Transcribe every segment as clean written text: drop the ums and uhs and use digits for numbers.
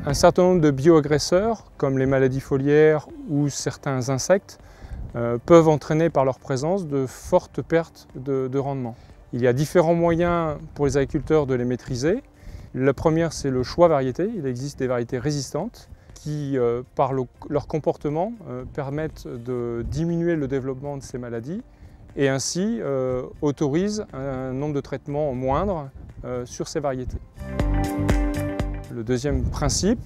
Un certain nombre de bioagresseurs, comme les maladies foliaires ou certains insectes, peuvent entraîner par leur présence de fortes pertes de rendement. Il y a différents moyens pour les agriculteurs de les maîtriser. La première, c'est le choix variété. Il existe des variétés résistantes qui, par leur comportement, permettent de diminuer le développement de ces maladies et ainsi autorisent un nombre de traitements moindre sur ces variétés. Le deuxième principe,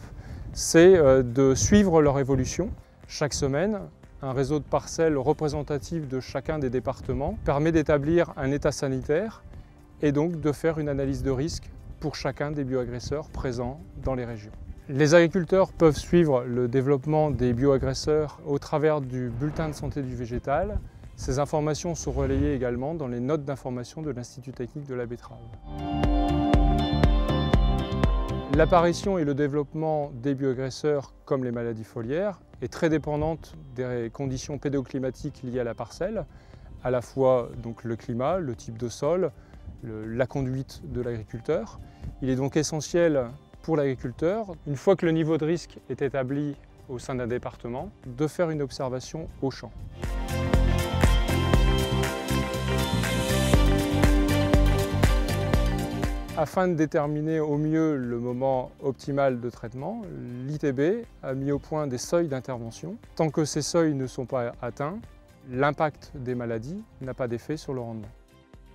c'est de suivre leur évolution. Chaque semaine, un réseau de parcelles représentatif de chacun des départements permet d'établir un état sanitaire et donc de faire une analyse de risque pour chacun des bioagresseurs présents dans les régions. Les agriculteurs peuvent suivre le développement des bioagresseurs au travers du bulletin de santé du végétal. Ces informations sont relayées également dans les notes d'information de l'Institut technique de la betterave. L'apparition et le développement des bioagresseurs, comme les maladies foliaires, est très dépendante des conditions pédoclimatiques liées à la parcelle, à la fois donc, le climat, le type de sol, la conduite de l'agriculteur. Il est donc essentiel pour l'agriculteur, une fois que le niveau de risque est établi au sein d'un département, de faire une observation au champ. Afin de déterminer au mieux le moment optimal de traitement, l'ITB a mis au point des seuils d'intervention. Tant que ces seuils ne sont pas atteints, l'impact des maladies n'a pas d'effet sur le rendement.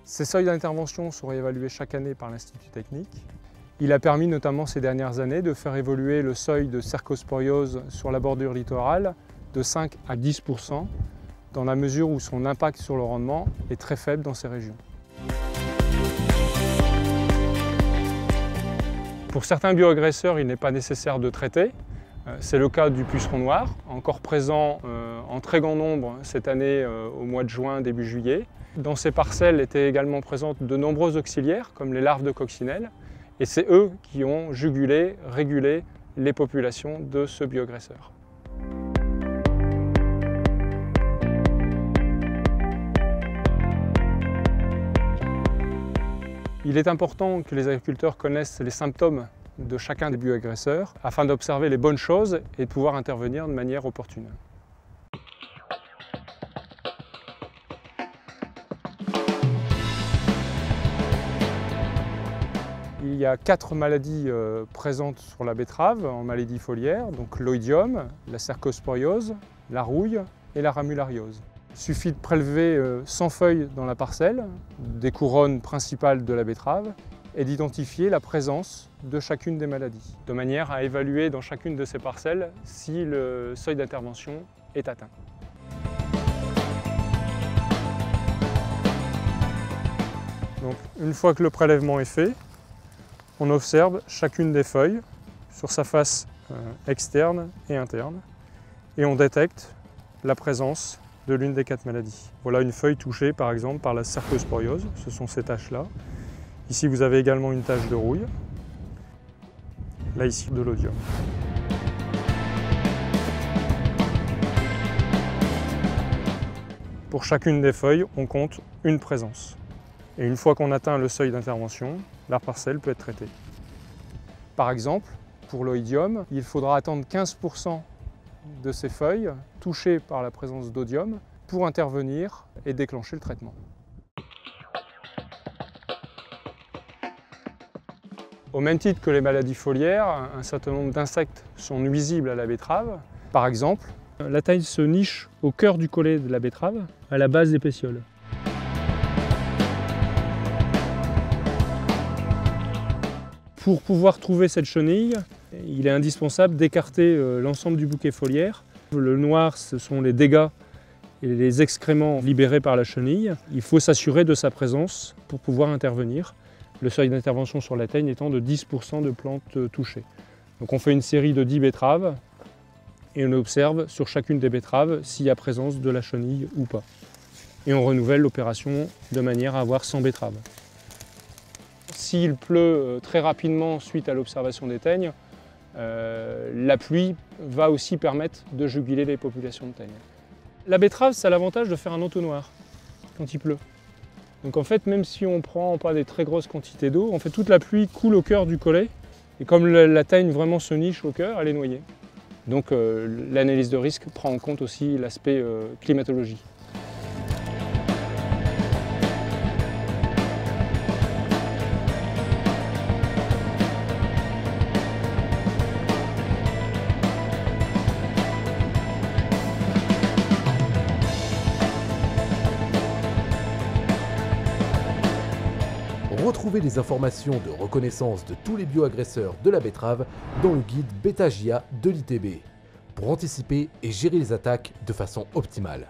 Ces seuils d'intervention sont réévalués chaque année par l'Institut technique. Il a permis notamment ces dernières années de faire évoluer le seuil de cercosporiose sur la bordure littorale de 5 à 10%, dans la mesure où son impact sur le rendement est très faible dans ces régions. Pour certains bioagresseurs, il n'est pas nécessaire de traiter. C'est le cas du puceron noir, encore présent en très grand nombre cette année au mois de juin, début juillet. Dans ces parcelles étaient également présentes de nombreux auxiliaires, comme les larves de coccinelle, et c'est eux qui ont jugulé, régulé les populations de ce bioagresseur. Il est important que les agriculteurs connaissent les symptômes de chacun des bioagresseurs afin d'observer les bonnes choses et de pouvoir intervenir de manière opportune. Il y a 4 maladies présentes sur la betterave en maladies foliaires, donc l'oïdium, la cercosporiose, la rouille et la ramulariose. Il suffit de prélever 100 feuilles dans la parcelle, des couronnes principales de la betterave, et d'identifier la présence de chacune des maladies, de manière à évaluer dans chacune de ces parcelles si le seuil d'intervention est atteint. Donc, une fois que le prélèvement est fait, on observe chacune des feuilles sur sa face externe et interne, et on détecte la présence de l'une des 4 maladies. Voilà une feuille touchée par exemple par la cercosporiose, ce sont ces taches-là. Ici vous avez également une tache de rouille, là ici de l'oïdium. Pour chacune des feuilles, on compte une présence. Et une fois qu'on atteint le seuil d'intervention, la parcelle peut être traitée. Par exemple, pour l'oïdium, il faudra attendre 15% de ces feuilles touchées par la présence d'odium pour intervenir et déclencher le traitement. Au même titre que les maladies foliaires, un certain nombre d'insectes sont nuisibles à la betterave. Par exemple, la taille se niche au cœur du collet de la betterave, à la base des pétioles. Pour pouvoir trouver cette chenille, il est indispensable d'écarter l'ensemble du bouquet foliaire. Le noir, ce sont les dégâts et les excréments libérés par la chenille. Il faut s'assurer de sa présence pour pouvoir intervenir. Le seuil d'intervention sur la teigne étant de 10% de plantes touchées. Donc on fait une série de 10 betteraves et on observe sur chacune des betteraves s'il y a présence de la chenille ou pas. Et on renouvelle l'opération de manière à avoir 100 betteraves. S'il pleut très rapidement suite à l'observation des teignes, la pluie va aussi permettre de juguler les populations de teignes. La betterave, ça a l'avantage de faire un entonnoir quand il pleut. Donc en fait, même si on ne prend pas des très grosses quantités d'eau, en fait, toute la pluie coule au cœur du collet Et comme la teigne vraiment se niche au cœur, elle est noyée. Donc l'analyse de risque prend en compte aussi l'aspect climatologie. Retrouvez les informations de reconnaissance de tous les bioagresseurs de la betterave dans le guide Beta-JA de l'ITB, pour anticiper et gérer les attaques de façon optimale.